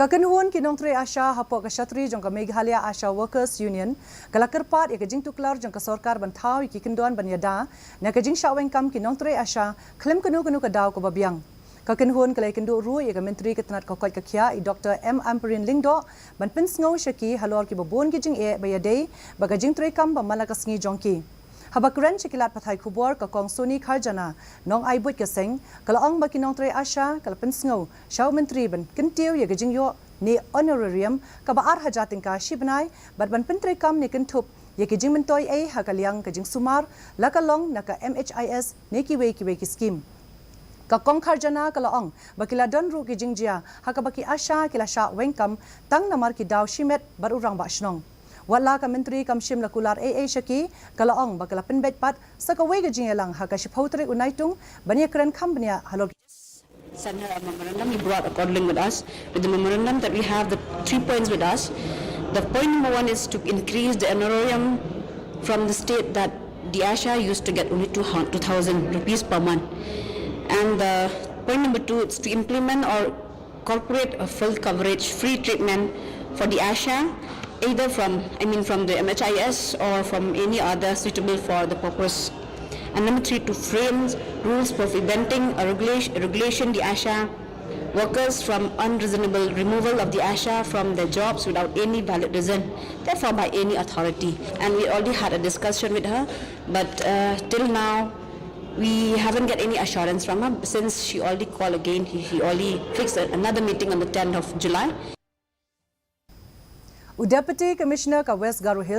Kakenhuan ki Nongtrei Asha hapok ke Shatri jong ke Meghalaya Asha Workers Union kalakar pat ya ke jing tuklar jong ke sorkar bantau Ïakynduh banyada na ke jing syaweng kam ki Nongtrei Asha klaim kenu ke daw ko babiang. Kakenhuan ke Ïakynduh ru ya ke Myntri ke tenat Koit ke Khiah Dr. M. Amperin Lingdo ban pinsngau syaki halor ki babon ki jing bayadei baga jing trei kam ba malakas ngi jongki. Habakuran cikilat pathai kubur ke kong Suni Karjana nong ai buat keseng kalau ong baki Nongtrei Asha kalau pensngau syau Myntri ban kentiu ya gejing yo ni honorarium ka baar hajating ka shibnai bat ban pentrei kam ni kentup ya gejing mentoi hakaliang gejing sumar lakalong naka MHIS ni kiwe ki skim ka kong Karjana kalau ong bakila don ru gejing jia hakabaki Asha kila sha wengkam tang namar ki daw shimet barurang ba shnong Wala ka Myntri kam shim lakular syaki kalau ong bakala penbet pat sakaway gajing lang haka shipautre unaitung banya keren kambanya halor send her a memorandum. He brought a codling with us. With the memorandum that we have the 3 points with us. The point number 1 is to increase the honorarium from the state that the Asha used to get only 2,000 rupees per month. And the point number 2 is to implement or incorporate a full coverage free treatment for the Asha, either from the MHIS or from any other suitable for the purpose. And number 3, to frame rules for preventing a regulation the Asha workers from unreasonable removal of the Asha from their jobs without any valid reason, therefore by any authority. And we already had a discussion with her, but till now we haven't get any assurance from her since she already called again. He already fixed another meeting on the 10th of July. Deputy Commissioner ka West Garo Hill